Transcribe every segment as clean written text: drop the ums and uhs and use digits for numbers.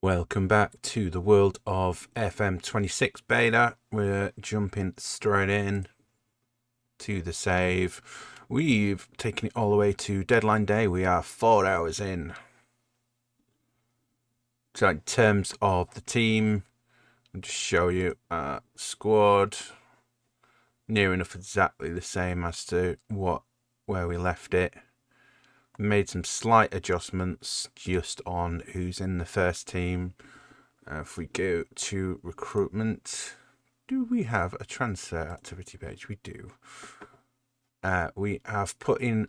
Welcome back to the world of FM26 beta. We're jumping straight in to the save. We've taken it all the way to deadline day. We are 4 hours in. So in terms of the team, I'll just show you our squad. Near enough exactly the same as to where we left it. Made some slight adjustments just on who's in the first team. If we go to recruitment, do we have a transfer activity page? We do. We have put in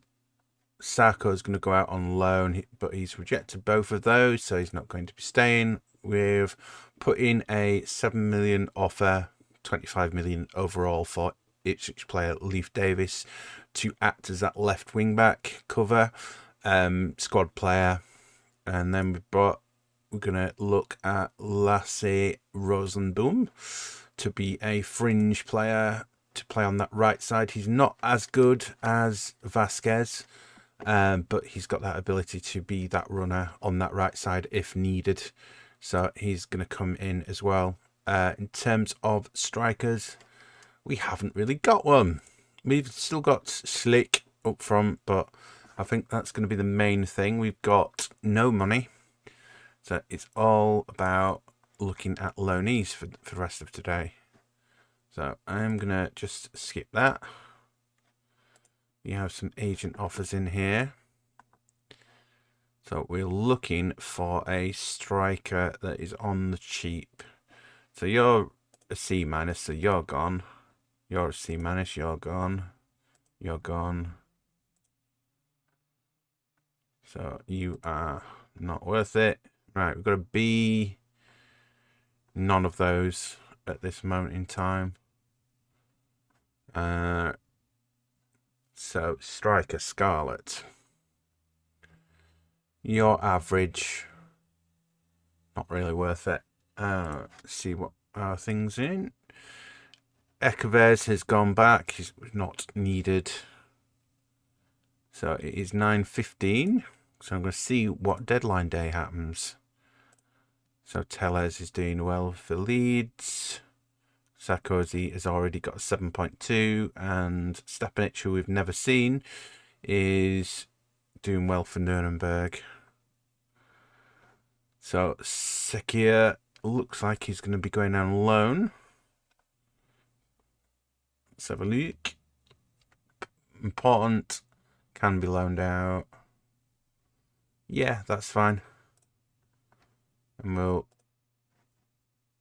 Sacco is going to go out on loan, but he's rejected both of those, so he's not going to be staying. We've put in a 7 million offer, 25 million overall for Ipswich player Leif Davis to act as that left wing back cover, squad player. And then we're going to look at Lasse Rosenboom to be a fringe player to play on that right side. He's not as good as Vasquez, but he's got that ability to be that runner on that right side if needed. So he's going to come in as well. In terms of strikers, we haven't really got one. We've still got Slick up front, but I think that's going to be the main thing. We've got no money. So it's all about looking at loanees for the rest of today. So I'm going to just skip that. We have some agent offers in here. So we're looking for a striker that is on the cheap. So you're a C minus, so you're gone. You're a C minus, you're gone. You're gone. So you are not worth it. Right, we've got a B. None of those at this moment in time. So striker Scarlet. Your average. Not really worth it. See what our things in. Echeverz has gone back. He's not needed. So it is 9:15. So I'm going to see what deadline day happens. So Tellez is doing well for Leeds. Sarkozy has already got a 7.2. And Stepanich, who we've never seen, is doing well for Nuremberg. So Sekir looks like he's going to be going on loan. Let's have a look. Important. Can be loaned out. Yeah, that's fine. And we'll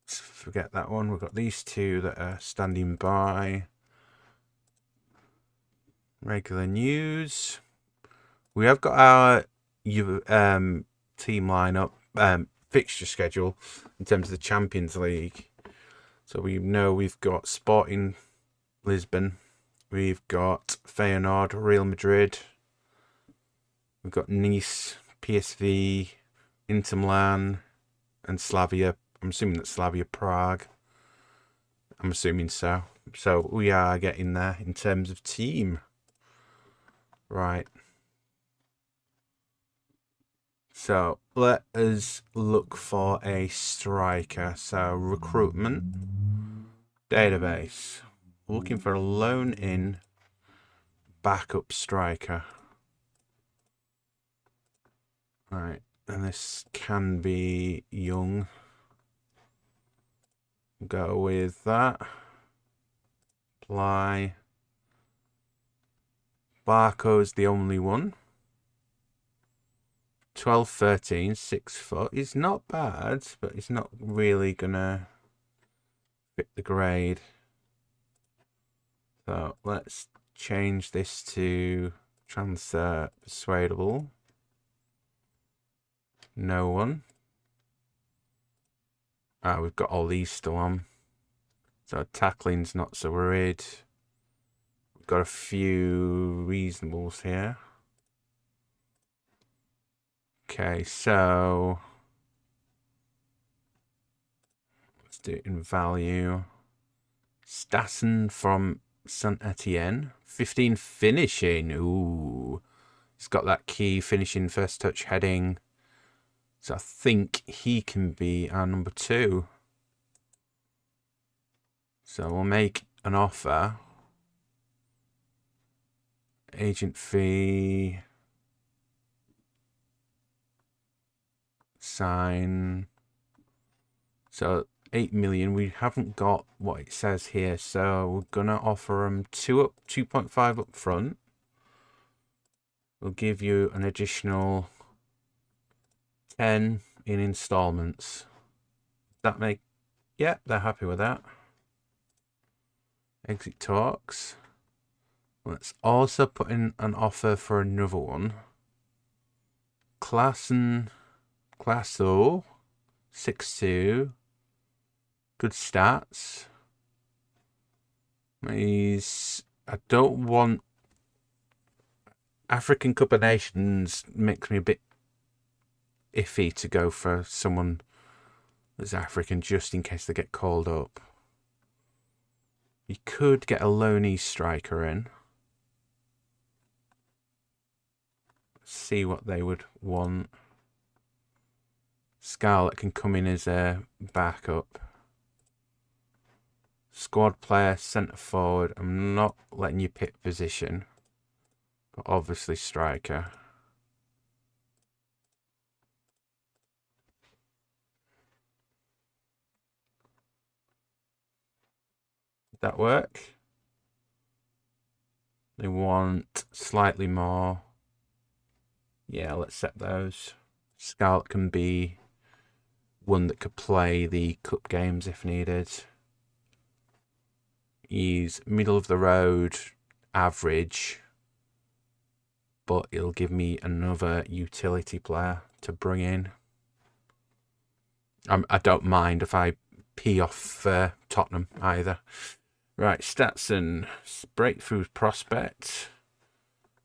forget that one. We've got these two that are standing by. Regular news. We have got our team lineup, fixture schedule in terms of the Champions League. So we know we've got Sporting Lisbon. We've got Feyenoord, Real Madrid. We've got Nice, PSV, Inter Milan, and Slavia. I'm assuming that's Slavia Prague. I'm assuming so. So we are getting there in terms of team. Right. So let us look for a striker. So recruitment, database. Looking for a loan-in backup striker. Right, and this can be young. Go with that. Apply. Barco's the only one. 12, 13, 6 foot. He's not bad, but he's not really gonna fit the grade. So let's change this to transfer persuadable. No one. We've got all these still on. So tackling's not so worried. We've got a few reasonables here. Okay, so let's do it in value. Stassen from Saint Etienne. 15 finishing. Ooh. He's got that key finishing, first touch heading. So I think he can be our number 2. So we'll make an offer. Agent fee. Sign. So 8 million. We haven't got what it says here. So we're going to offer him 2.5 up front. We'll give you an additional 10 in installments. That make, yeah, they're happy with that. Exit talks. Let's also put in an offer for another one. Klasso 6'2". Good stats. I don't want African Cup of Nations, makes me a bit iffy to go for someone that's African just in case they get called up. You could get a loanee striker in. See what they would want. Scarlett can come in as a backup. Squad player, centre forward. I'm not letting you pick position, but obviously striker. Did that work? They want slightly more. Yeah, let's set those. Scarlett can be one that could play the cup games if needed. He's middle of the road, average, but it'll give me another utility player to bring in. I don't mind if I pee off Tottenham either. Right, Statson, breakthrough prospect.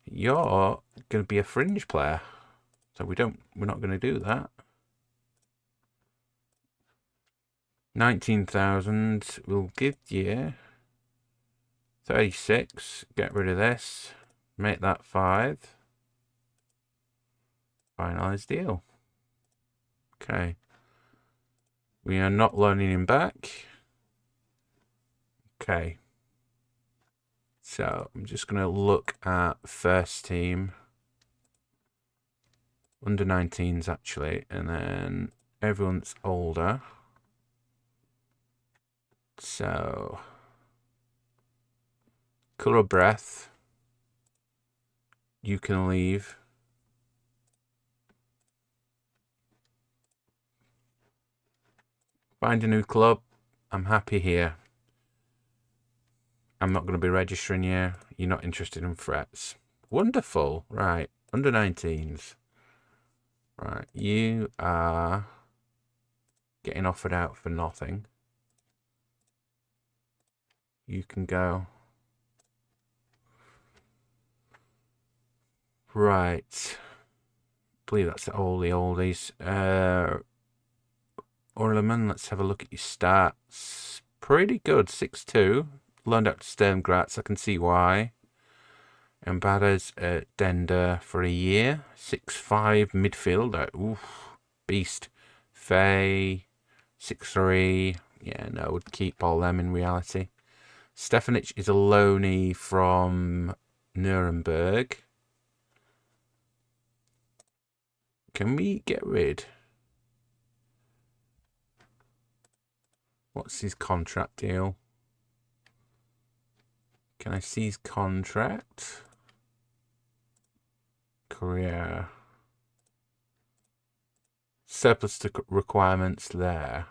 You're going to be a fringe player, so we're not going to do that. 19,000. We'll give you 36. Get rid of this. Make that 5. Finalize deal. Okay. We are not loaning him back. Okay. So I'm just going to look at first team. Under 19s actually. And then everyone's older. So colour of breath. You can leave. Find a new club. I'm happy here. I'm not going to be registering you. You're not interested in threats. Wonderful. Right. Under 19s. Right. You are getting offered out for nothing. You can go. Right. I believe that's the oldies. Orleman, let's have a look at your stats. Pretty good. 6'2". Loaned out to Sturm Graz. I can see why. Embadas at Dender for a year. 6'5" midfielder. Oof. Beast. Faye. 6'3". Yeah, no, would keep all them in reality. Stefanic is a loanee from Nuremberg. Can we get rid? What's his contract deal? Can I see his contract? Career. Surplus to requirements there.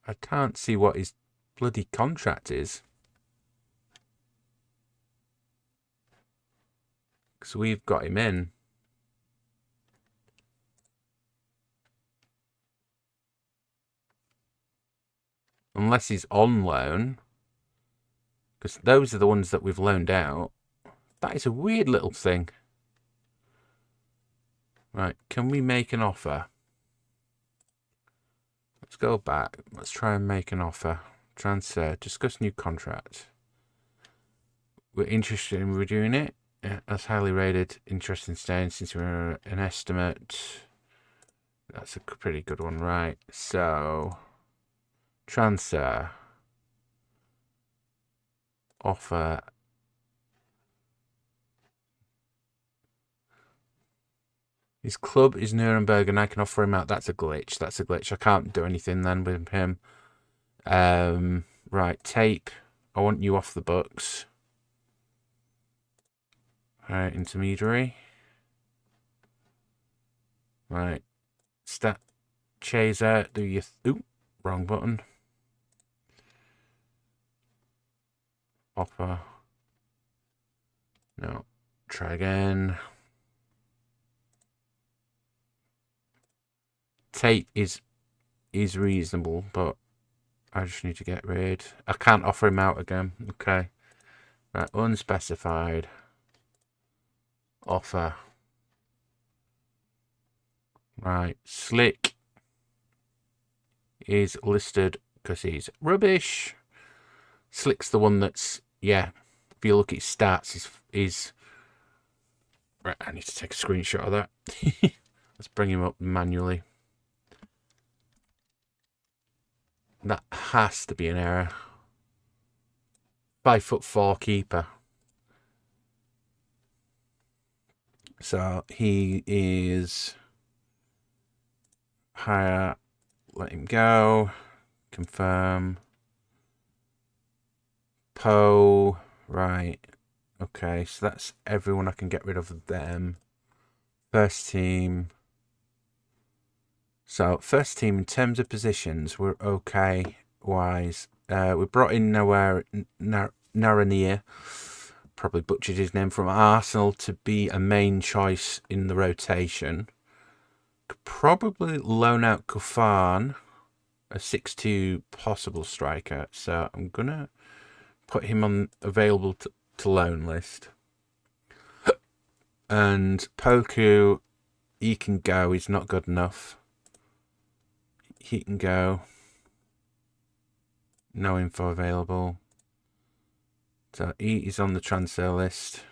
I can't see what his bloody contract is. Because we've got him in. Unless he's on loan. Because those are the ones that we've loaned out. That is a weird little thing. Right, can we make an offer? Let's go back. Let's try and make an offer. Transfer. Discuss new contract. We're interested in reviewing it. Yeah, that's highly rated. Interesting staying since we're an estimate. That's a pretty good one, right? So, transfer. Offer. His club is Nuremberg and I can offer him out. That's a glitch. That's a glitch. I can't do anything then with him. Right, tape. I want you off the books. Alright, intermediary. Right. Stat chaser. Do you... Oop, wrong button. Offer. No. Try again. Tape is reasonable, but I just need to get rid. I can't offer him out again. Okay. Right, unspecified. Offer. Right, Slick is listed because he's rubbish. Slick's the one that's, yeah, if you look at his stats, he's right, I need to take a screenshot of that. Let's bring him up manually. That has to be an error. 5'4" keeper. So he is higher. Let him go. Confirm. Poe. Right. Okay, so that's everyone I can get rid of them. First team. So, first team, in terms of positions, we're okay wise. We brought in Naranier, probably butchered his name, from Arsenal to be a main choice in the rotation. Could probably loan out Kufan, a 6'2" possible striker. So, I'm going to put him on available to loan list. And Poku, he can go, he's not good enough. He can go. No info available. So he is on the transfer list.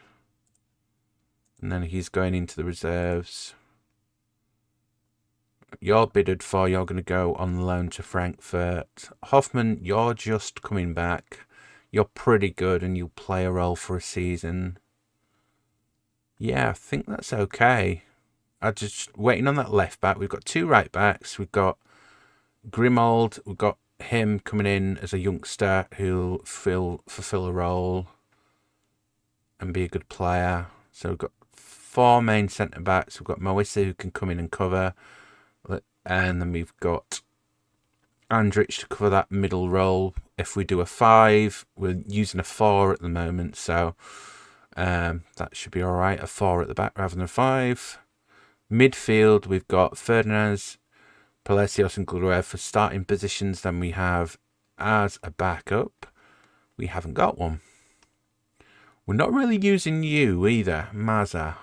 And then he's going into the reserves. You're bidded for. You're going to go on loan to Frankfurt. Hoffman, you're just coming back. You're pretty good and you'll play a role for a season. Yeah, I think that's okay. I'm just waiting on that left back. We've got 2 right backs. We've got Grimold. We've got him coming in as a youngster who'll fulfill a role and be a good player. So we've got 4 main centre backs. We've got Moissa who can come in and cover, and then we've got Andrich to cover that middle role. If we do a 5, we're using a 4 at the moment, so that should be all right. A 4 at the back rather than a 5. Midfield, we've got Ferdinand, Palacios and Guruev for starting positions. Then we have, as a backup, we haven't got one. We're not really using you either, Maza.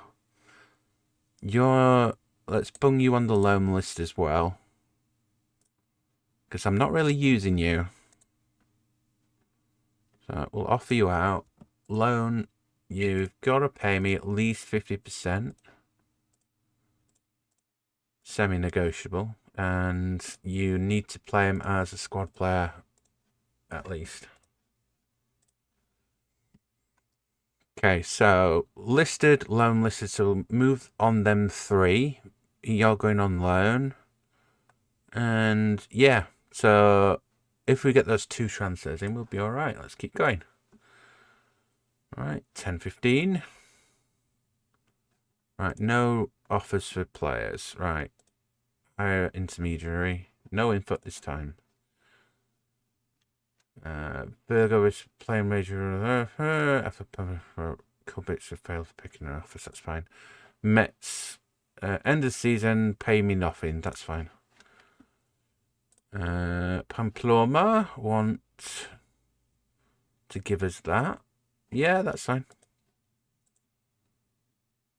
Let's bung you on the loan list as well, because I'm not really using you. So we'll offer you out. Loan, you've got to pay me at least 50%. Semi-negotiable. And you need to play him as a squad player, at least. Okay, so listed, loan listed. So we'll move on them 3. You're going on loan. And yeah, so if we get those 2 transfers in, we'll be all right. Let's keep going. All right, 10-15. Right, no offers for players. Right, hire intermediary. No input this time. Virgo is playing major. Kubic have failed for picking an office. That's fine. Mets. End of season. Pay me nothing. That's fine. Pamplona want to give us that. Yeah, that's fine.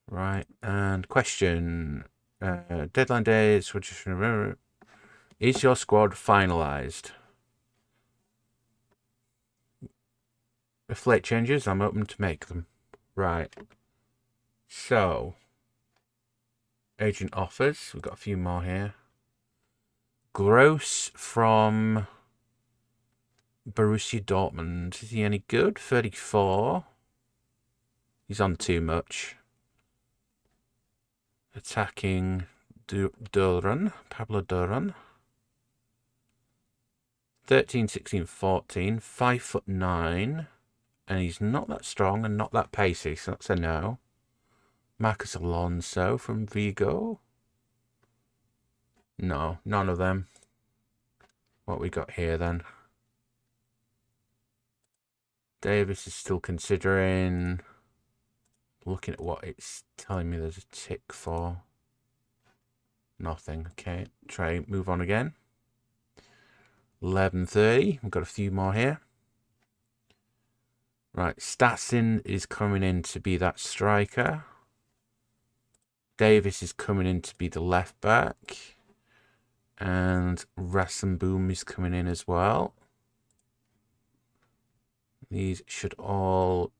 Right. And question. Deadline days. Is your squad finalised? If late changes, I'm open to make them. Right. So, agent offers. We've got a few more here. Gross from Borussia Dortmund. Is he any good? 34. He's on too much. Attacking Duran. Pablo Duran. 13, 16, 14. 5'9". And he's not that strong and not that pacey, so that's a no. Marcus Alonso from Vigo. No, none of them. What we got here then? Davis is still considering. Looking at what it's telling me there's a tick for. Nothing. Okay, try move on again. 11:30. We've got a few more here. Right, Statsin is coming in to be that striker. Davis is coming in to be the left back. And Rassenboom is coming in as well. These should all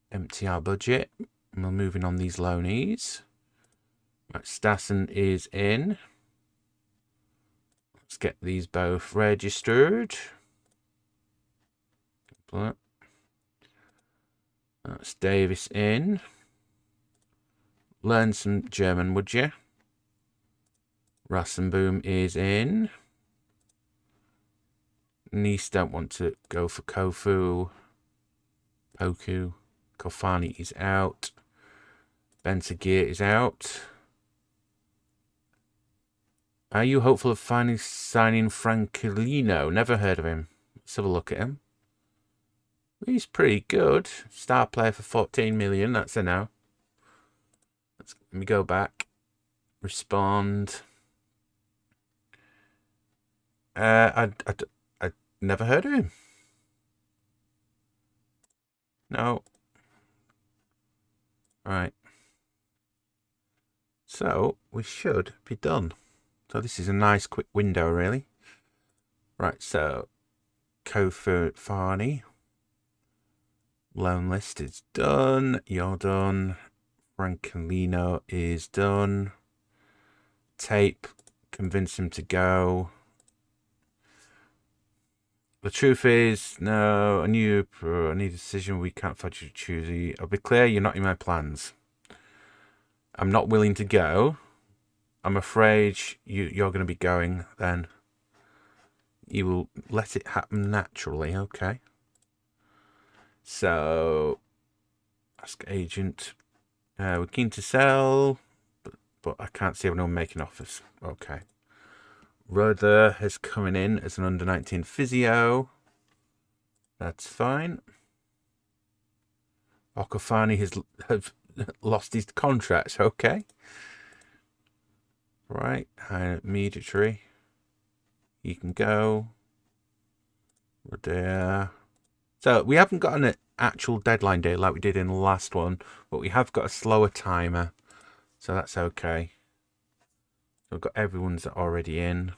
empty our budget. And we're moving on these loanees. Right, Stassen is in. Let's get these both registered. That's Davis in. Learn some German, would you? Rassenboom is in. Nice don't want to go for Kofu. Poku. Kofani is out. Bentagir is out. Are you hopeful of finally signing Francolino? Never heard of him. Let's have a look at him. He's pretty good. Star player for 14 million. That's a no. Let me go back. Respond. I never heard of him. No. Right. So we should be done. So this is a nice quick window, really. Right, so Kofu Farney. Loan list is done. You're done. Francolino is done. Tape. Convince him to go. The truth is, no, I need a decision. We can't afford you to choose. I'll be clear, you're not in my plans. I'm not willing to go. I'm afraid you're going to be going then. You will let it happen naturally, okay? So, ask agent. We're keen to sell, but I can't see anyone making offers. Okay. Rudder is coming in as an under-19 physio. That's fine. Okafani has lost his contract. Okay. Right. Immediately. You can go. Rudder. So we haven't got an actual deadline date like we did in the last one, but we have got a slower timer. So that's okay. We've got everyone's already in.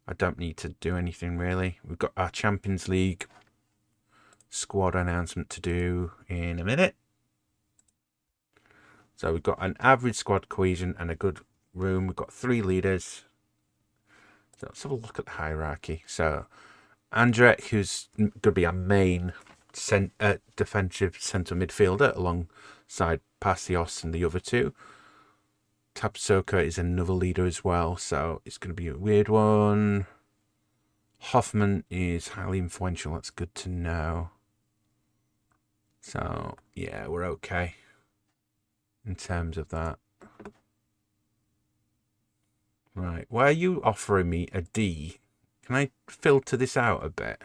I don't need to do anything really. We've got our Champions League squad announcement to do in a minute. So we've got an average squad cohesion and a good room. We've got 3 leaders. So let's have a look at the hierarchy. So Andrzej, who's going to be our main defensive centre midfielder alongside Pasios and the other 2. Tabsoka is another leader as well, so it's going to be a weird one. Hoffman is highly influential. That's good to know. So, yeah, we're okay in terms of that. Right, why are you offering me a D? Can I filter this out a bit?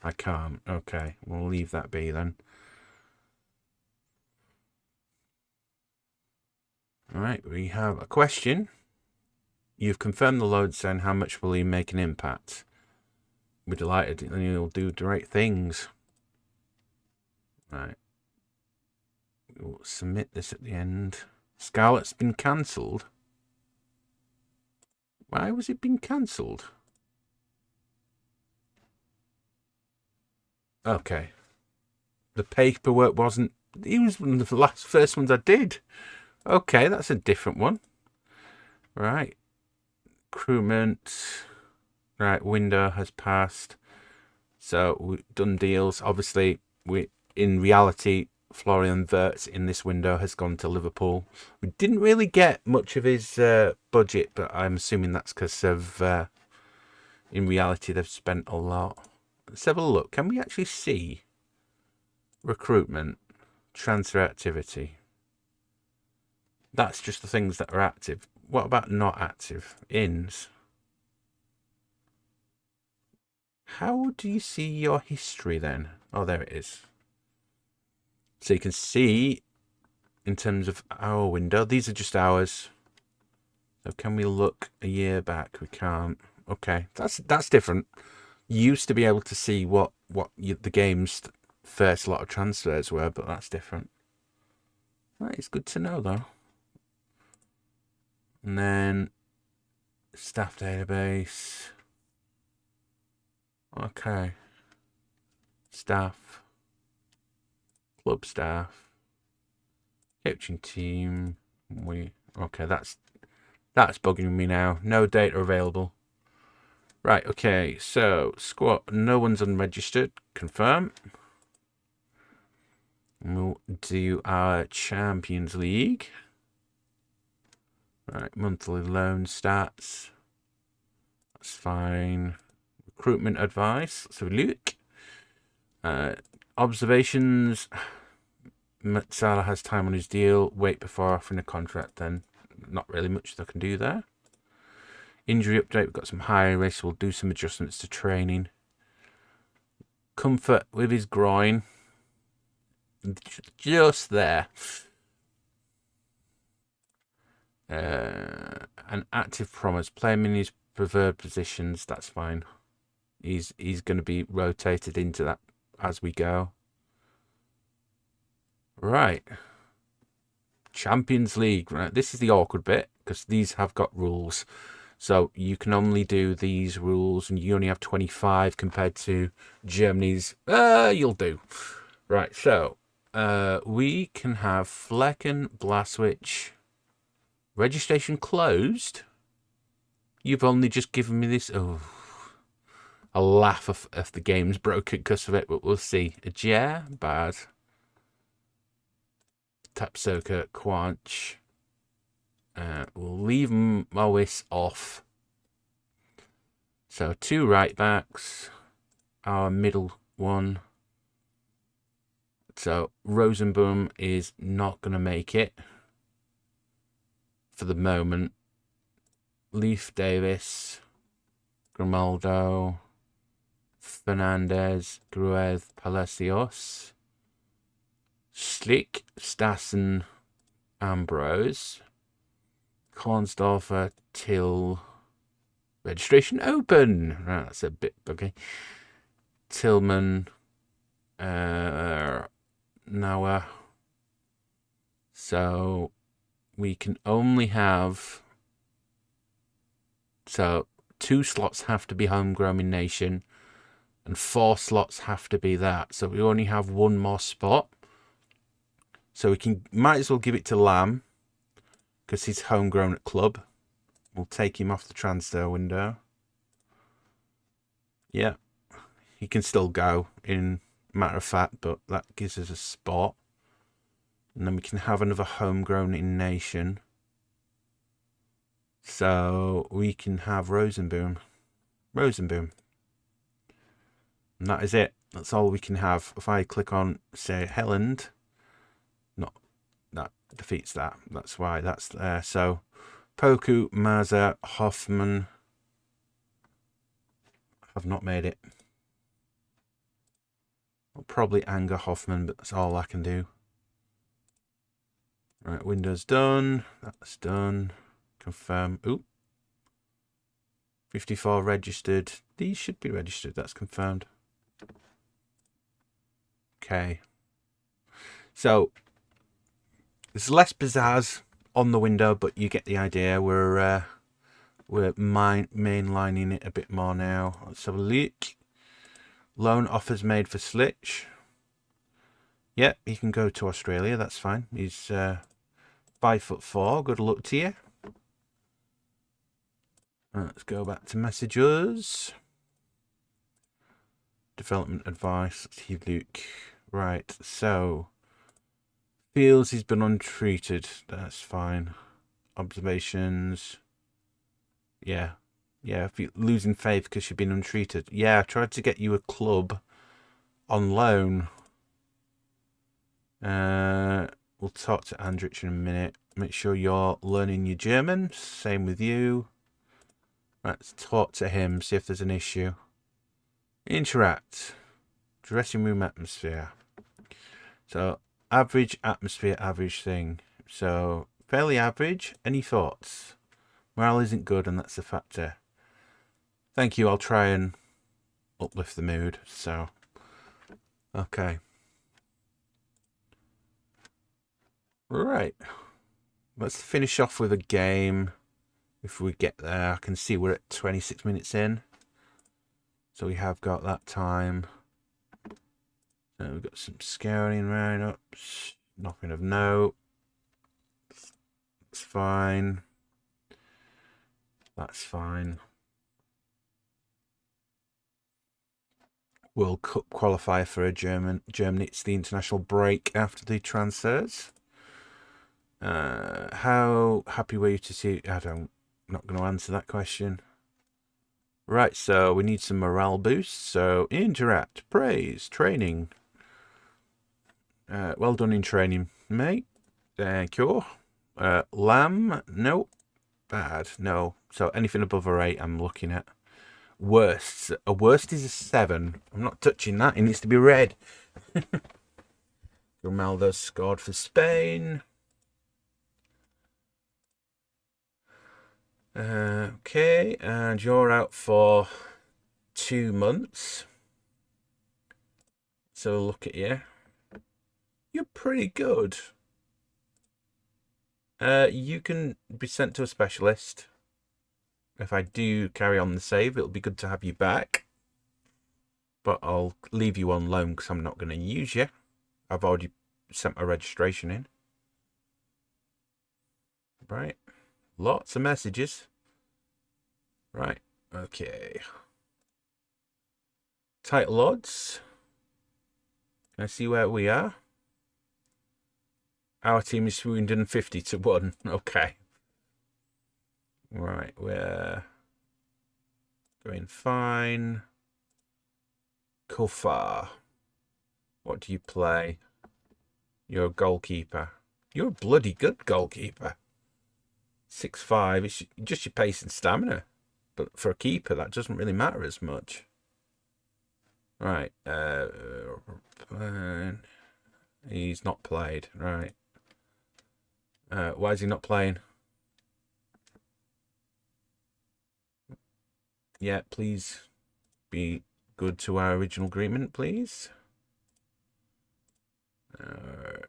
I can't. Okay, we'll leave that be then. All right, we have a question. You've confirmed the load saying how much will he make an impact? We're delighted and he'll do great things. Right. We'll submit this at the end. Scarlet's been cancelled. Why was it being cancelled? Okay. The paperwork wasn't He was one of the first ones I did. Okay, that's a different one. Right. Recruitment. Right, window has passed. So we've done deals. Obviously, in reality, Florian Wirtz in this window has gone to Liverpool. We didn't really get much of his budget, but I'm assuming that's because of, in reality, they've spent a lot. Let's have a look. Can we actually see recruitment, transfer activity? That's just the things that are active. What about not active? Ins. How do you see your history then? Oh, there it is. So you can see in terms of our window, these are just ours. So can we look a year back? We can't. Okay, that's different. You used to be able to see what the game's first lot of transfers were, but that's different. Right, it's good to know though. And then staff database. Okay. Staff. Club staff. Coaching team. Okay, that's bugging me now. No data available. Right, okay, so squad, no one's unregistered. Confirm. We'll do our Champions League. Right, monthly loan stats. That's fine. Recruitment advice. So look. Observations. Salah has time on his deal. Wait before offering a contract then. Not really much they can do there. Injury update. We've got some high risk. We'll do some adjustments to training. Comfort with his groin. Just there. An active promise. Play him in his preferred positions. That's fine. He's going to be rotated into that as we go. Right. Champions League. Right. This is the awkward bit because these have got rules. So you can only do these rules and you only have 25 compared to Germany's. You'll do. Right. So we can have Flecken, Blaswich. Registration closed. You've only just given me this. Oh, I'll laugh if the game's broken because of it, but we'll see. Ajer, bad. Tapsoka, Quanch. We'll leave Mowis off. So 2 right backs. Our middle one. So Rosenboom is not going to make it for the moment. Leaf Davis, Grimaldo, Fernandez, Gruez, Palacios, Slick, Stassen, Ambrose, Kornsdorfer, Till. Registration open. Right, that's a bit buggy. Tillman, Noah. So we can only have. So 2 slots have to be homegrown in nation, and 4 slots have to be that. So we only have 1 more spot. So we might as well give it to Lamb because he's homegrown at club. We'll take him off the transfer window. Yeah, he can still go in matter of fact, but that gives us a spot. And then we can have another homegrown in nation. So we can have Rosenboom. And that is it. That's all we can have. If I click on, say, Helland, that defeats that. That's why that's there. So Poku, Maza, Hoffman have not made it. I'll probably anger Hoffman, but that's all I can do. Right, Windows done. That's done. Confirm. Oop. 54 registered. These should be registered. That's confirmed. Okay. So there's less pizzazz on the window, but you get the idea. We're mainlining it a bit more now. Let's have a look. Loan offers made for Slitch. Yeah, he can go to Australia. That's fine. He's 5'4". Good luck to you. Let's go back to messages. Development advice. Steve Luke. Right, so feels he's been untreated. That's fine. Observations. Yeah. Yeah, if you're losing faith because you've been untreated. Yeah, I tried to get you a club on loan. We'll talk to Andrich in a minute. Make sure you're learning your German. Same with you. Let's talk to him, see if there's an issue. Interact. Dressing room atmosphere. So, average atmosphere, average thing. So, fairly average. Any thoughts? Morale isn't good, and that's a factor. Thank you. I'll try and uplift the mood. So, okay. Right. Let's finish off with a game. If we get there, I can see we're at 26 minutes in. So we have got that time. So we've got some scouting roundups. Nothing of note. That's fine. That's fine. World Cup qualifier for a Germany. It's the international break after the transfers. How happy were you to see? I'm not going to answer that question. Right, so we need some morale boosts. So interact, praise, training. Well done in training, mate. Thank you. Lamb, no. Bad, no. So anything above a 8 I'm looking at. Worst. A worst is a 7. I'm not touching that. It needs to be red. Ronaldo scored for Spain. Okay, and you're out for 2 months. So look at you. You're pretty good. You can be sent to a specialist. If I do carry on the save, it'll be good to have you back. But I'll leave you on loan because I'm not going to use you. I've already sent my registration in. Right. Lots of messages. Right. Okay. Title odds. Can I see where we are? Our team is 350 to 1. Okay. Right. We're going fine. Kofar. What do you play? You're a goalkeeper. You're a bloody good goalkeeper. 6'5". It's just your pace and stamina. But for a keeper, that doesn't really matter as much. Right. He's not played. Right. Why is he not playing? Yeah, please be good to our original agreement, please.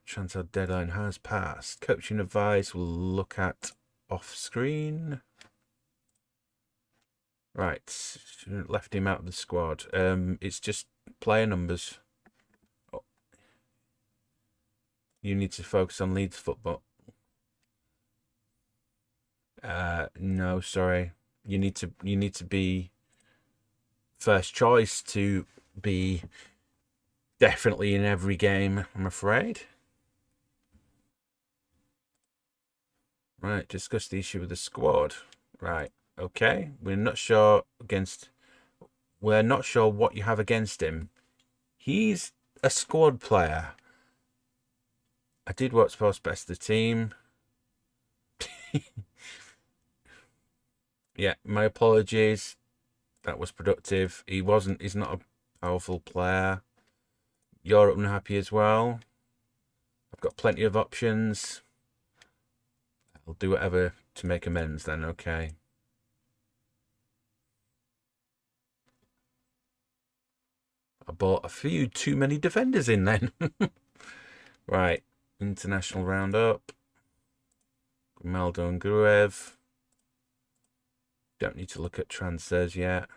Transfer deadline has passed. Coaching advice we'll look at off screen. Right, left him out of the squad. It's just player numbers. Oh. You need to focus on Leeds football. No, sorry. You need to be first choice to be definitely in every game, I'm afraid. Right, discuss the issue with the squad. Right, okay. We're not sure what you have against him. He's a squad player. I did what's supposed best the team. Yeah, my apologies. That was productive. He's not a powerful player. You're unhappy as well. I've got plenty of options. I'll do whatever to make amends then, okay. I bought a few too many defenders in then. Right, international roundup. Grimaldo and Gruev. Don't need to look at transfers yet.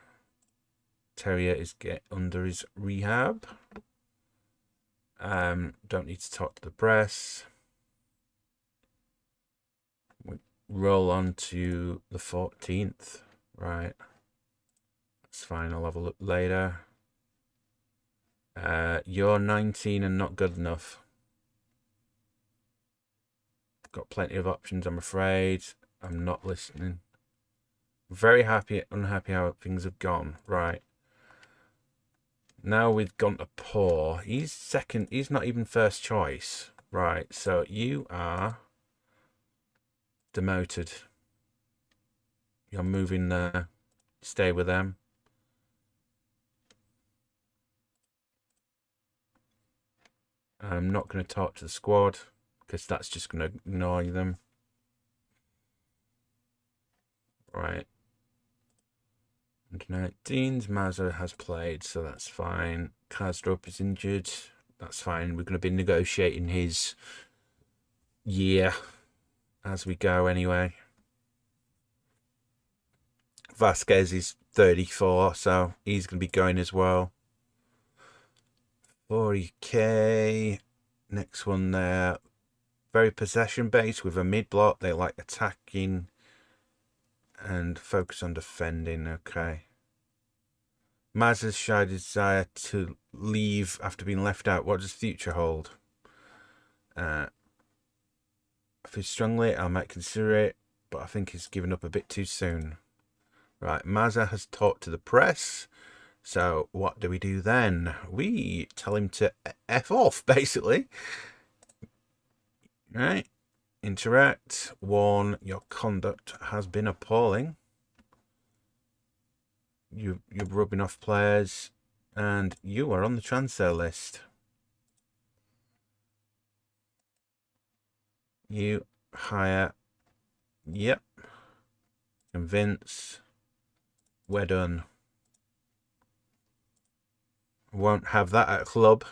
Terrier is under his rehab. Don't need to talk to the press. We roll on to the 14th. Right. That's fine. I'll have a look later. You're 19 and not good enough. Got plenty of options, I'm afraid. I'm not listening. Very unhappy how things have gone. Right. Now we've gone to poor. He's second. He's not even first choice. Right. So you are demoted. You're moving there. Stay with them. I'm not going to talk to the squad because that's just going to ignore them. Right. Under 19s, Mazza has played, so that's fine. Kazdrup is injured. That's fine. We're going to be negotiating his year as we go anyway. Vasquez is 34, so he's going to be going as well. 40k. Next one there. Very possession based with a mid block. They like attacking and focus on defending. Okay. Maz's shy desire to leave after being left out. What does future hold? I feel strongly I might consider it, but I think he's given up a bit too soon. Right, Mazza has talked to the press. So what do we do then? We tell him to F off, basically. Right. Interact. 1. Your conduct has been appalling. You're rubbing off players, and you are on the transfer list. You hire. Yep. Convince. We're done. Won't have that at club.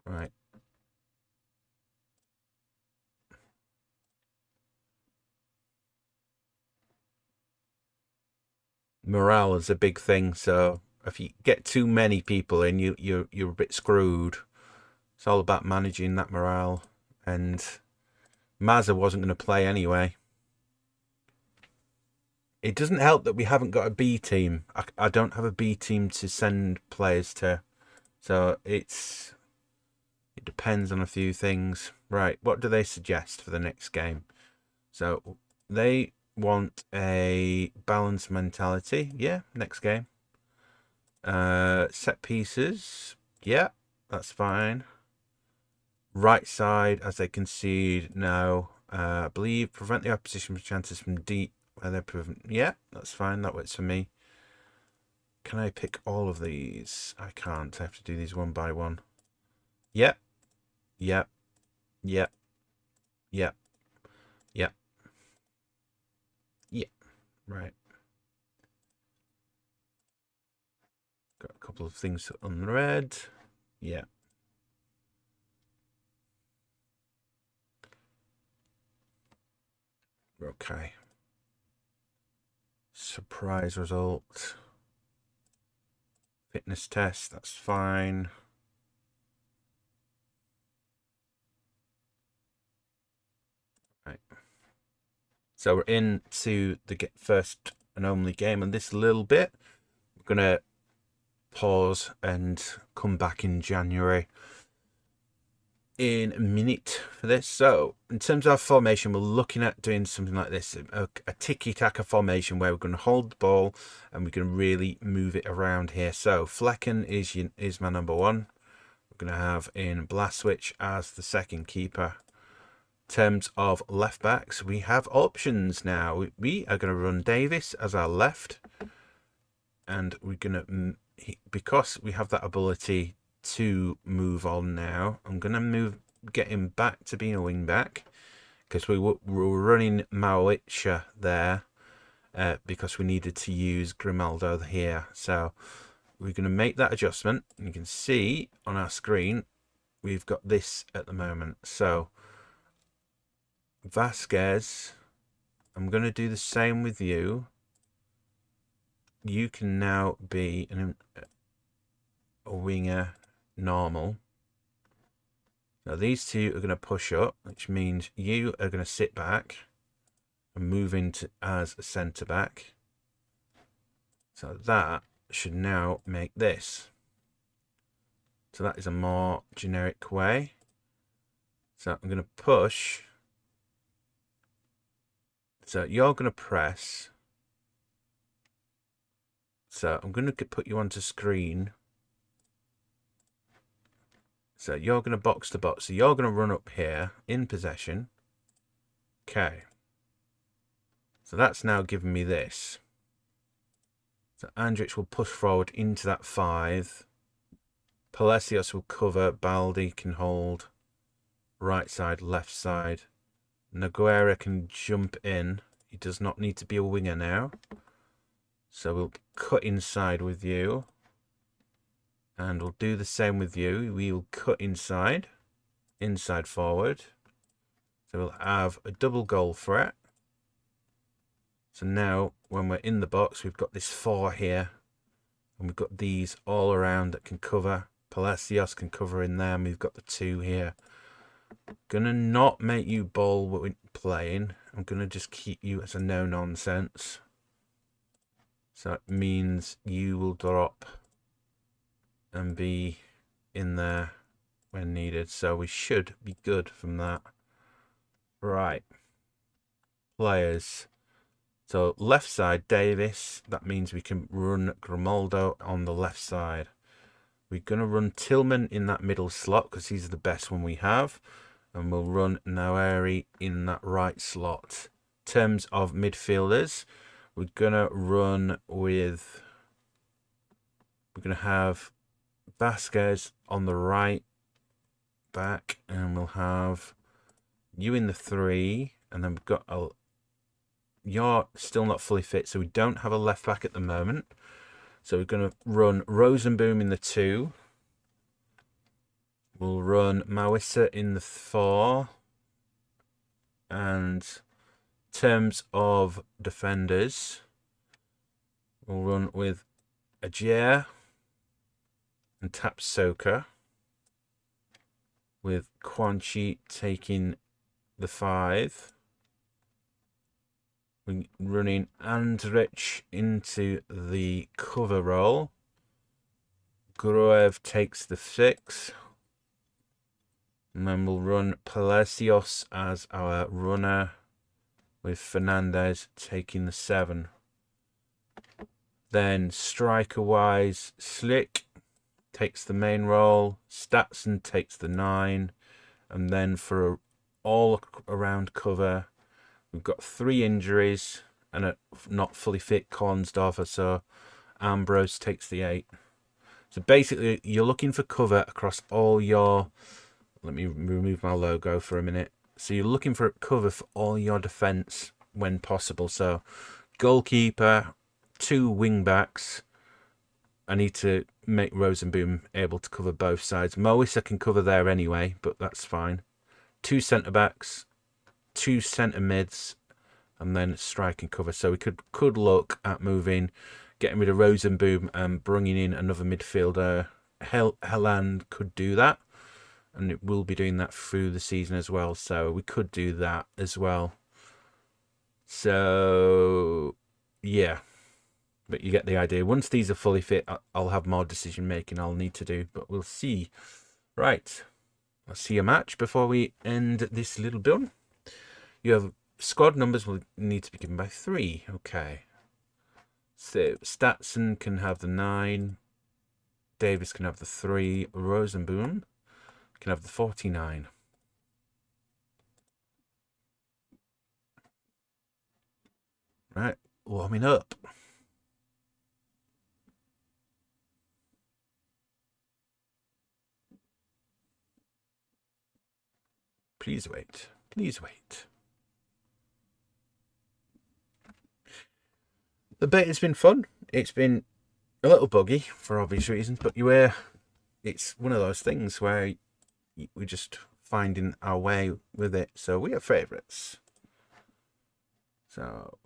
Right. Morale is a big thing, so if you get too many people in, you're a bit screwed. It's all about managing that morale, and Mazza wasn't going to play anyway. It doesn't help that we haven't got a B team. I don't have a B team to send players to, so it depends on a few things. Right, what do they suggest for the next game? So they want a balanced mentality. Yeah, next game. Set pieces. Yeah, that's fine. Right side as they concede. No. I believe prevent the opposition chances from deep where they're proven. Yeah, that's fine. That works for me. Can I pick all of these? I can't. I have to do these one by one. Yep. Yep. Yep. Yep. Yep. Yep. Right. Got a couple of things unread. Yeah. Okay. Surprise result. Fitness test, that's fine. Right. So we're into the first and only game, and this little bit, we're going to pause and come back in January in a minute for this. So in terms of our formation, we're looking at doing something like this, a tiki-taka formation where we're going to hold the ball and we're going to really move it around here. So Flecken is my number one. We're going to have in Blaswich as the second keeper. In terms of left backs, we have options now. We are going to run Davis as our left, and we're going to, because we have that ability to move on now, I'm going to get him back to being a wing back, because we were running Maoicha there because we needed to use Grimaldo here. So we're going to make that adjustment. You can see on our screen we've got this at the moment. So Vasquez, I'm going to do the same with you. you can now be a winger normal. Now these two are going to push up, which means you are going to sit back and move into as a centre back. So that should now make this. So that is a more generic way. So I'm going to push. So you're going to press. So I'm going to put you onto screen. So you're going to box to box. So you're going to run up here in possession. Okay. So that's now giving me this. So Andrich will push forward into that 5. Palacios will cover. Baldi can hold. Right side, left side. Nogueira can jump in. He does not need to be a winger now. So we'll cut inside with you. And we'll do the same with you. We'll cut inside. Inside forward. So we'll have a double goal threat. So now when we're in the box, we've got this 4 here. And we've got these all around that can cover. Palacios can cover in there. And we've got the 2 here. Gonna not make you ball when playing. I'm gonna just keep you as a no nonsense. So it means you will drop and be in there when needed. So we should be good from that. Right. Players. So left side, Davis. That means we can run Grimaldo on the left side. We're going to run Tillman in that middle slot because he's the best one we have. And we'll run Noeri in that right slot. In terms of midfielders, we're going to run with... We're going to have Vasquez on the right back. And we'll have you in the 3. And then we've got a... You're still not fully fit, so we don't have a left back at the moment. So we're going to run Rosenboom in the 2. We'll run Mawissa in the 4. And in terms of defenders, we'll run with Ajer and Tapsoka, with Quanchi taking the 5. We're running Andrich into the cover role. Gruev takes the 6. And then we'll run Palacios as our runner, with Fernandez taking the 7. Then striker-wise, Slick takes the main role. Statson takes the 9. And then for all-around cover, we've got 3 injuries and a not fully fit Kornsdorfer, so Ambrose takes the 8. So basically, you're looking for cover across all your... Let me remove my logo for a minute. So you're looking for cover for all your defence when possible. So goalkeeper, 2 wing-backs. I need to make Rosenboom able to cover both sides. Moisa can cover there anyway, but that's fine. 2 centre-backs. 2 centre mids, and then strike and cover. So we could look at moving, getting rid of Rosenboom and bringing in another midfielder. Helland could do that, and it will be doing that through the season as well. So we could do that as well. So yeah, but you get the idea. Once these are fully fit, I'll have more decision making I'll need to do, but we'll see. Right, let's see a match before we end this little done. You have squad numbers will need to be given by 3. Okay. So Statson can have the 9. Davis can have the 3. Rosenboom can have the 49. Right. Warming up. Please wait. Please wait. The beta's been fun. It's been a little buggy for obvious reasons, but it's one of those things where we're just finding our way with it. So we have favourites. So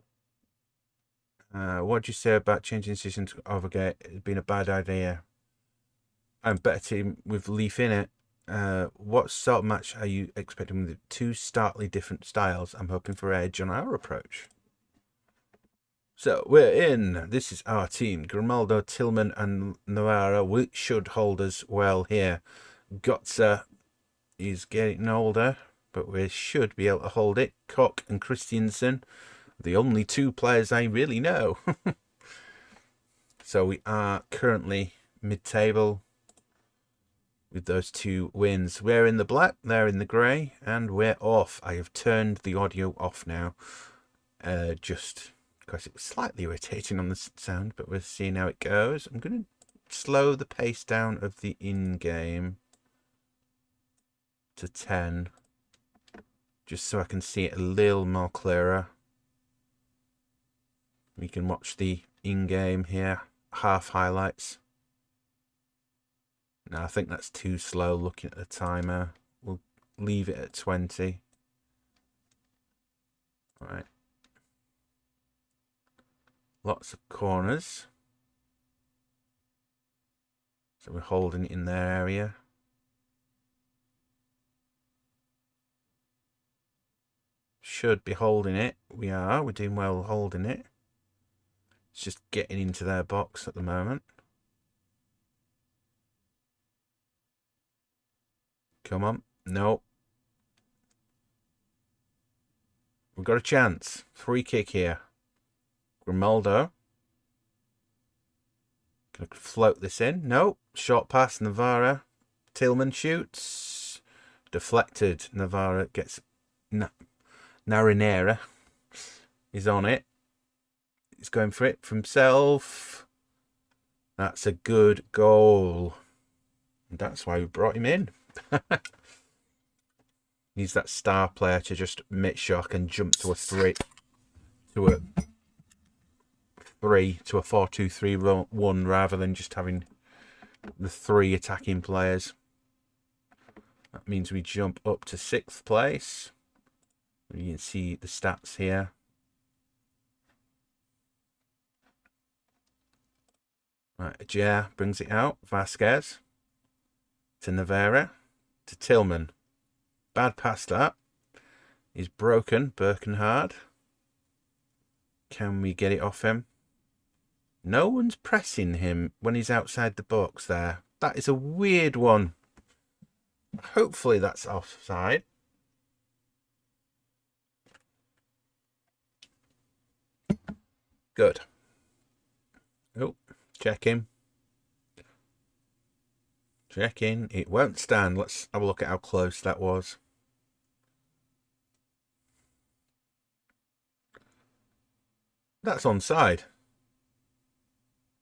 What do you say about changing decision to Overgate? It's been a bad idea. And better team with Leaf in it. What sort of match are you expecting with two starkly different styles? I'm hoping for edge on our approach. So we're in. This is our team. Grimaldo, Tillman, and Navarra. We should hold us well here. Gotza is getting older, but we should be able to hold it. Koch and Christiansen, the only two players I really know. So we are currently mid-table with those two wins. We're in the black, they're in the grey, and we're off. I have turned the audio off now, just because it was slightly irritating on the sound, but we're seeing how it goes. I'm going to slow the pace down of the in-game to 10, just so I can see it a little more clearer. We can watch the in-game here, half highlights. No, I think that's too slow looking at the timer. We'll leave it at 20. All right. Lots of corners. So we're holding it in their area. Should be holding it. We are. We're doing well holding it. It's just getting into their box at the moment. Come on. No. We've got a chance. Free kick here. Grimaldo. Gonna float this in. No. Short pass. Navarra. Tillman shoots. Deflected. Navarra gets... Narinera is on it. He's going for it for himself. That's a good goal. And that's why we brought him in. He's that star player to just make sure I can jump to a 4-2-3-1 rather than just having the 3 attacking players. That means we jump up to 6th place. You can see the stats here. Right, Ajay brings it out. Vasquez to Navarra to Tillman. Bad pass that. He's broken. Birkenhard. Can we get it off him? No one's pressing him when he's outside the box there. That is a weird one. Hopefully that's offside. Good. Oh, check in. Check in. It won't stand. Let's have a look at how close that was. That's onside.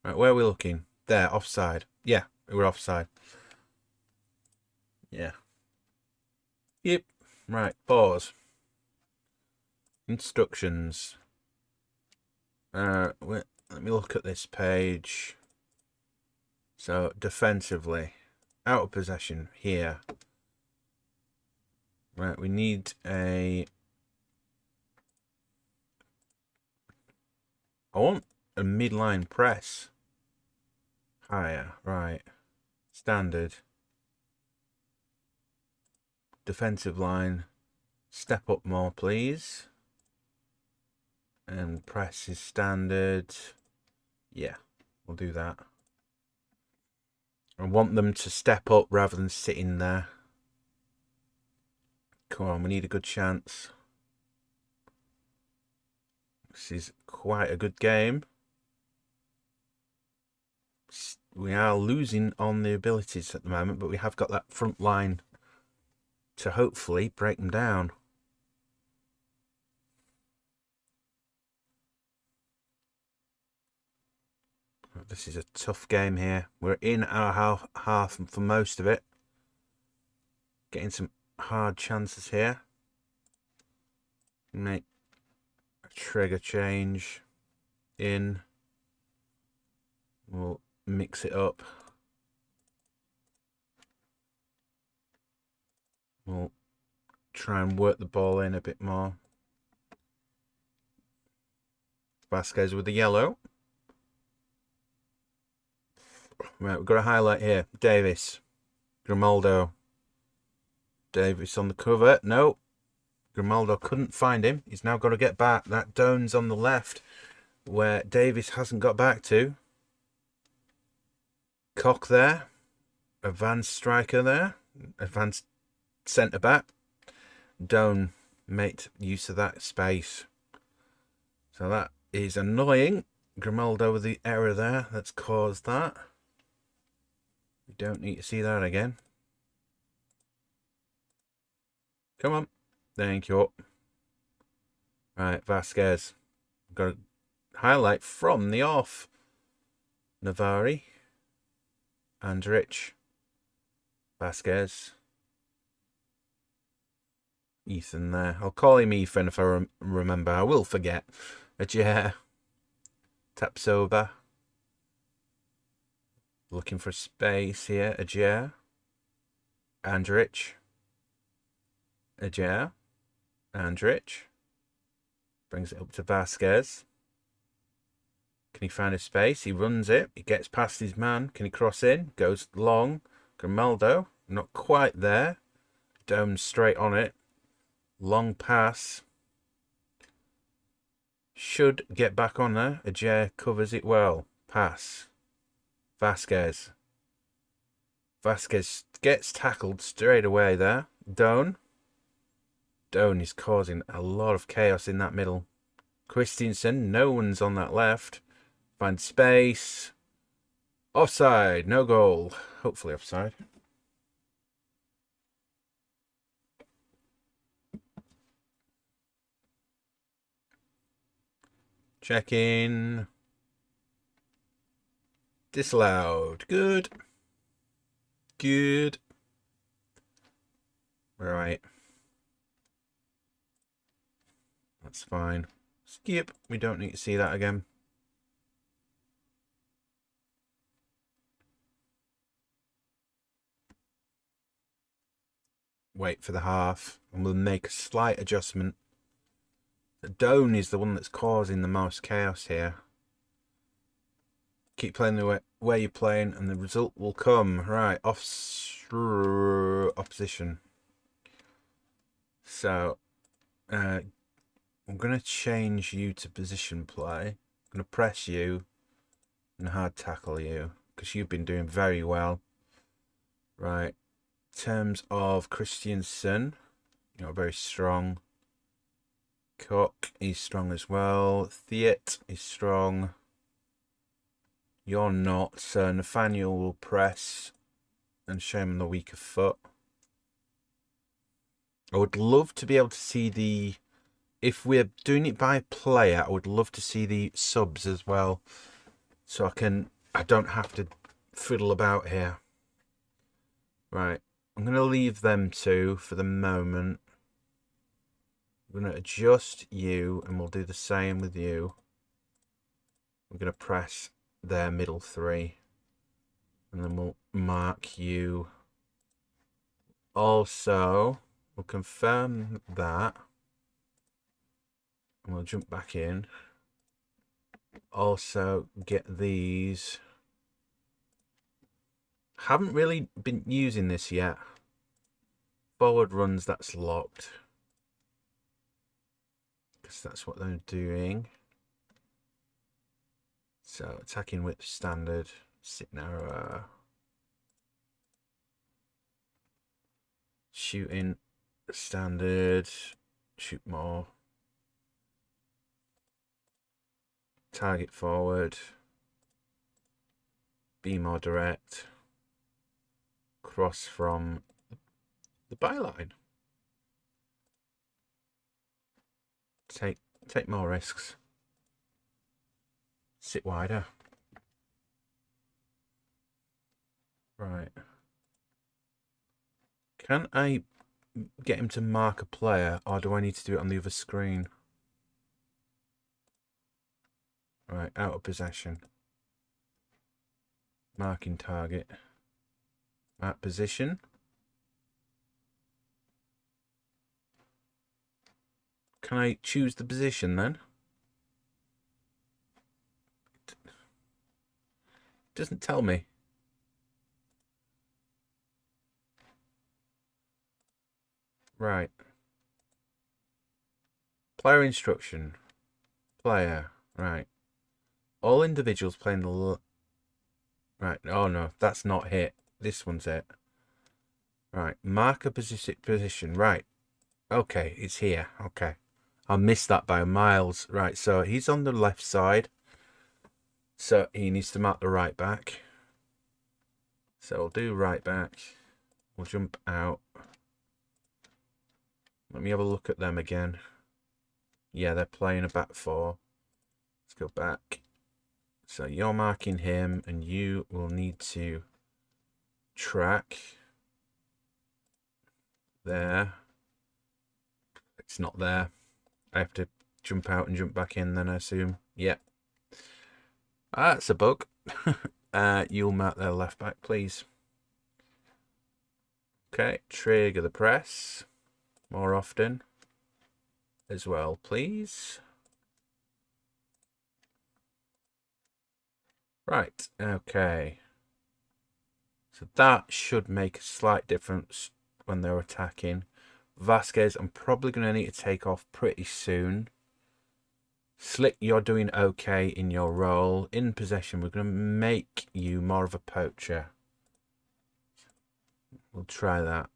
Right, where are we looking? There, offside. Yeah, we're offside. Yeah. Yep. Right, pause. Instructions. Let me look at this page. So, defensively. Out of possession here. Right, we need a... I want a midline press. Higher, right. Standard. Defensive line. Step up more, please. And press is standard. Yeah, we'll do that. I want them to step up rather than sitting there. Come on, we need a good chance. This is quite a good game. We are losing on the abilities at the moment, but we have got that front line to hopefully break them down. This is a tough game here. We're in our half for most of it. Getting some hard chances here. Make a trigger change in. We'll mix it up. We'll try and work the ball in a bit more. Vasquez with the yellow. Right, we've got a highlight here. Davis. Grimaldo. Davis on the cover. No. Grimaldo couldn't find him. He's now got to get back. That Doan's on the left, where Davis hasn't got back to. Koch there. Advanced striker there. Advanced centre back. Doan made use of that space. So that is annoying. Grimaldo with the error there. That's caused that. We don't need to see that again. Come on. Thank you. Right, Vasquez. Got a highlight from the off. Navari. Andrich. Vasquez. Ethan there. I'll call him Ethan if I remember. I will forget. Ajer. Tapsoba. Looking for space here. Ajer. Andrich. Ajer. Andrich. Brings it up to Vasquez. Can he find a space? He runs it. He gets past his man. Can he cross in? Goes long. Grimaldo. Not quite there. Dome straight on it. Long pass. Should get back on there. Ajer covers it well. Pass. Vasquez. Vasquez gets tackled straight away there. Doan. Doan is causing a lot of chaos in that middle. Christensen. No one's on that left. Find space. Offside. No goal. Hopefully offside. Check in. Disallowed. Good. Good. Right. That's fine. Skip. We don't need to see that again. Wait for the half. And we'll make a slight adjustment. The Doan is the one that's causing the most chaos here. Keep playing the way you're playing and the result will come. Right, opposition. So, I'm going to change you to position play. I'm going to press you and hard tackle you because you've been doing very well. Right, in terms of Christensen, you're very strong. Cook is strong as well. Theat is strong. You're not, so Nathaniel will press and show him the weaker foot. I would love to be able to see the... If we're doing it by player, I would love to see the subs as well. So I don't have to fiddle about here. Right, I'm going to leave them two for the moment. I'm going to adjust you and we'll do the same with you. I'm going to press their middle three. And then we'll mark you. Also, we'll confirm that. And we'll jump back in. Also, get these. Haven't really been using this yet. Forward runs, that's locked. Because that's what they're doing. So, attacking width standard. Sit narrower. Shooting standard. Shoot more. Target forward. Be more direct. Cross from the byline. Take more risks. Sit wider. Right. Can I get him to mark a player, or do I need to do it on the other screen? Right, out of possession. Marking target. Mark position. Can I choose the position then? Doesn't tell me. Right. Player instruction. Player. Right. All individuals playing the... Right. Oh, no. That's not hit. This one's it. Right. Marker position. Right. Okay. It's here. Okay. I missed that by miles. Right. So he's on the left side. So he needs to mark the right back. So we'll do right back. We'll jump out. Let me have a look at them again. Yeah, they're playing a back four. Let's go back. So you're marking him, and you will need to track there. It's not there. I have to jump out and jump back in then, I assume. Yep. That's a bug. You'll mark their left back, please. Okay, trigger the press more often as well, please. Right, okay. So that should make a slight difference when they're attacking. Vasquez, I'm probably going to need to take off pretty soon. Slick, you're doing okay in your role. In possession, we're going to make you more of a poacher. We'll try that.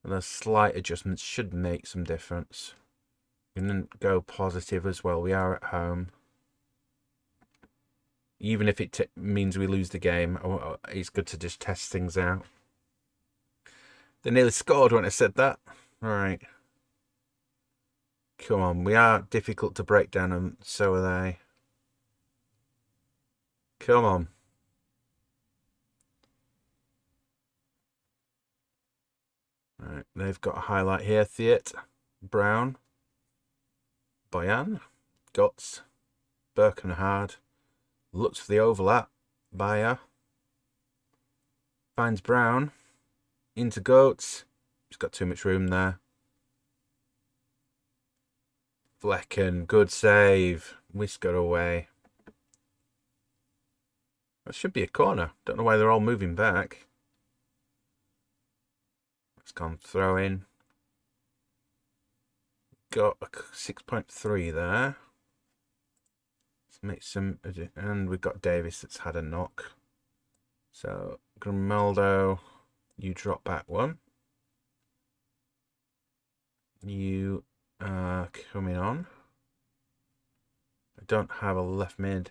And those slight adjustments should make some difference. We're going to go positive as well. We are at home. Even if it means we lose the game, it's good to just test things out. They nearly scored when I said that. All right. Come on, we are difficult to break down, and so are they. Come on. All right, they've got a highlight here. Theat, Brown, Boyan, Guts, Birkenhard. Looks for the overlap. Bayer. Finds Brown. Into Goats. He's got too much room there. Flecken. Good save. Whisker away. That should be a corner. Don't know why they're all moving back. It's gone throw in. Got a 6.3 there. Make some, and we've got Davis that's had a knock. So Grimaldo, you drop back one. You are coming on. I don't have a left mid.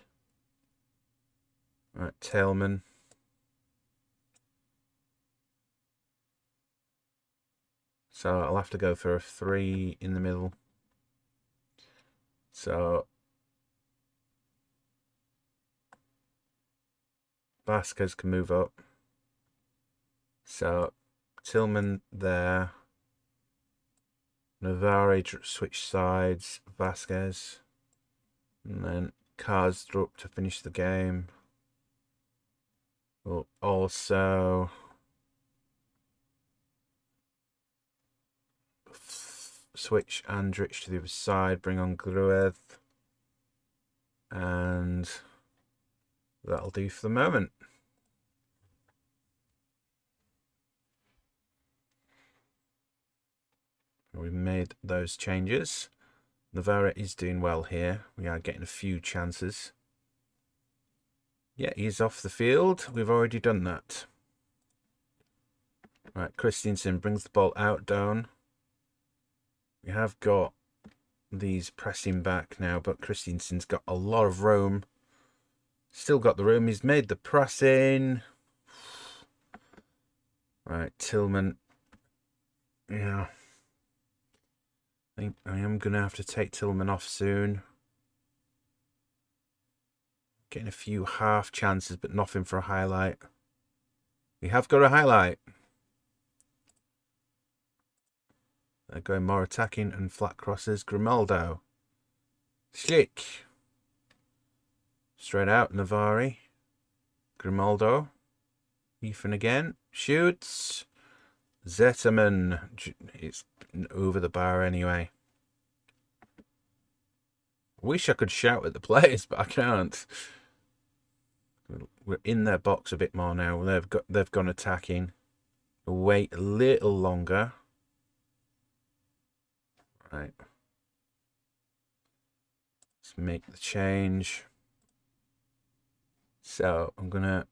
Right, Tailman. So I'll have to go for a 3 in the middle. So Vasquez can move up. So Tillman there. Navarre switch sides. Vasquez. And then Karsdrup to finish the game. We'll also switch Andrich to the other side. Bring on Gruev. And that'll do for the moment. We've made those changes. Navarre is doing well here. We are getting a few chances. Yeah, he's off the field. We've already done that. Right, Christensen brings the ball out down. We have got these pressing back now, but Christensen's got a lot of room. Still got the room. He's made the pressing. Right, Tillman. Yeah. I think I am going to have to take Tillman off soon. Getting a few half chances, but nothing for a highlight. We have got a highlight. They're going more attacking and flat crosses. Grimaldo. Schlick. Straight out, Navarre. Grimaldo. Ethan again. Shoots. Zetterman. It's over the bar anyway. Wish I could shout at the players, but I can't. we're in their box a bit more now. They've gone attacking. We'll wait a little longer. Right. Let's make the change. So I'm gonna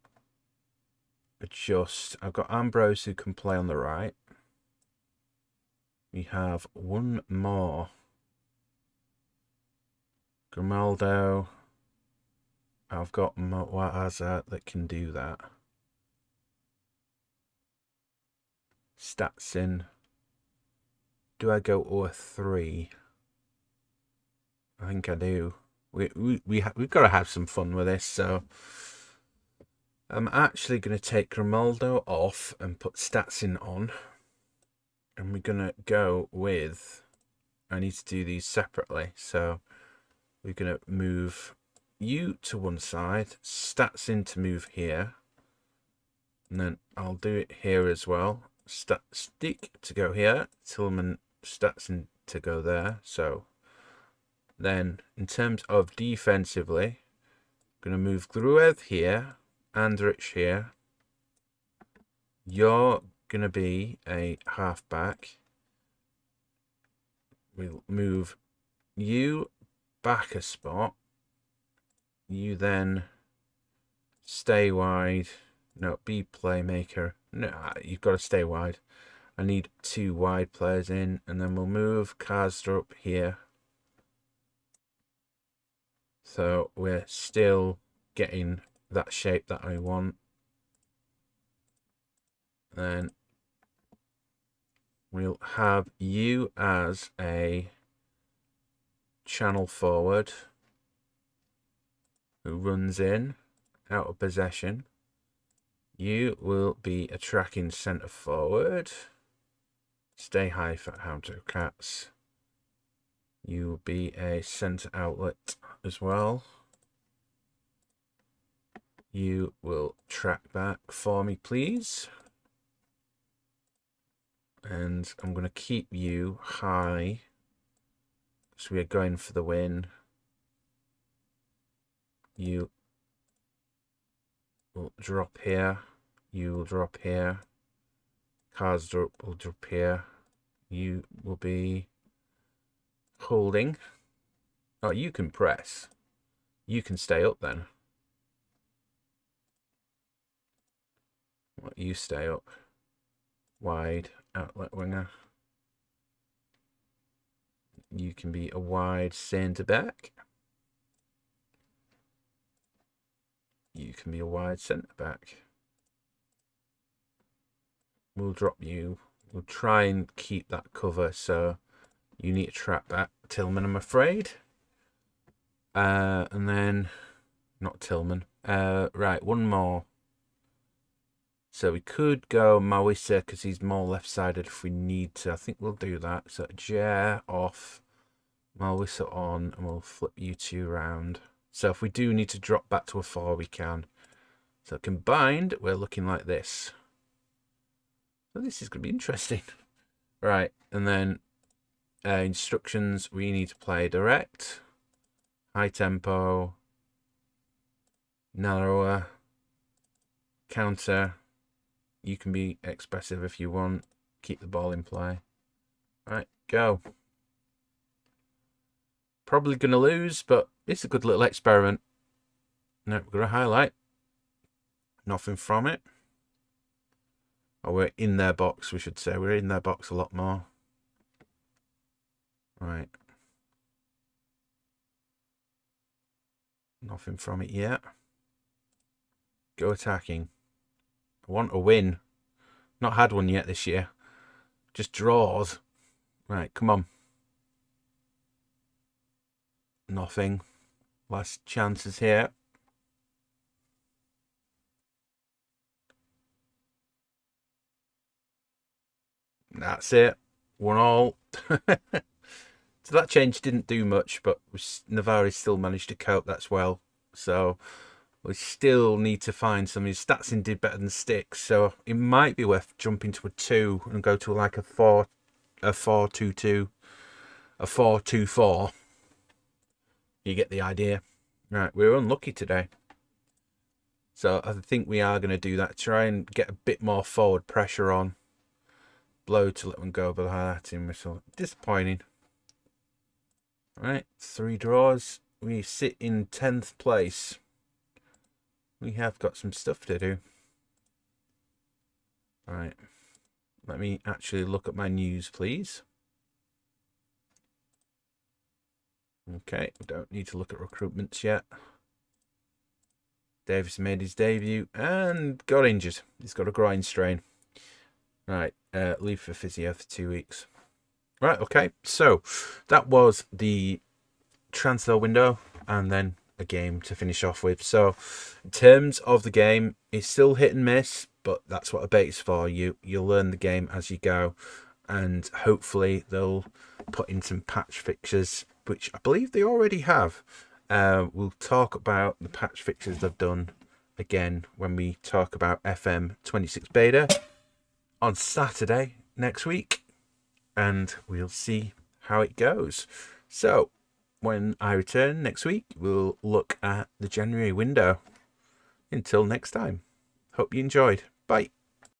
adjust. I've got Ambrose who can play on the right. We have one more. Grimaldo. I've got Moaza that can do that. Stats in. Do I go over 3? I think I do. We've got to have some fun with this, so I'm actually going to take Grimaldo off and put Statsin on. And we're going to go with... I need to do these separately, so we're going to move you to one side, Statsin to move here, and then I'll do it here as well. Stick to go here, Tillman, Statsin to go there. So then in terms of defensively, I'm going to move Gruev here, Andrich here. You're going to be a halfback. We'll move you back a spot. You then stay wide. No, be playmaker. No, you've got to stay wide. I need 2 wide players in, and then we'll move Karsdrup here. So we're still getting that shape that I want. Then we'll have you as a channel forward who runs in, out of possession. You will be a tracking centre forward. Stay high for Hound Cats. You will be a centre outlet as well. You will track back for me, please. And I'm going to keep you high, so we are going for the win. You will drop here. You will drop here. Karsdrup will drop here. You will be holding. Oh, you can press. You can stay up then. What, you stay up. Wide outlet winger. You can be a wide centre back. You can be a wide centre back. We'll drop you. We'll try and keep that cover, so you need to track back Tillman, I'm afraid. And then, not Tillman. Right, one more. So we could go Mawisa because he's more left-sided if we need to. I think we'll do that. So Jer off, Mawisa on, and we'll flip you 2 round. So if we do need to drop back to a 4, we can. So combined, we're looking like this. So this is going to be interesting. Right, and then instructions, we need to play direct, high tempo, narrower, counter. You can be expressive if you want. Keep the ball in play. Right, go. Probably going to lose, but it's a good little experiment. Now we're going to highlight. Nothing from it. Oh, we're in their box, we should say. We're in their box a lot more. Right. Nothing from it yet. Go attacking. I want a win. Not had one yet this year. Just draws. Right, come on. Nothing. Last chances here. That's it. 1-1. So that change didn't do much, but Navarre still managed to cope. That's well. So we still need to find some. His stats in did better than Sticks, so it might be worth jumping to a 2 and go to like a 4-2-2, a 4-2-4. You get the idea. Right, we're unlucky today. So I think we are going to do that. Try and get a bit more forward pressure on. Blow to let one go by the highlighting whistle. Disappointing. Right, 3 draws. We sit in 10th place. We have got some stuff to do. Right. Let me actually look at my news, please. Okay, we don't need to look at recruitments yet. Davis made his debut and got injured. He's got a groin strain. Right, leave for physio for 2 weeks. Right, okay. So that was the transfer window and then a game to finish off with. So in terms of the game, it's still hit and miss, but that's what a beta's for. You'll learn the game as you go, and hopefully they'll put in some patch fixtures, which I believe they already have. We'll talk about the patch fixtures they've done again when we talk about FM26 beta on Saturday next week, and we'll see how it goes. So when I return next week, we'll look at the January window. Until next time, hope you enjoyed. Bye.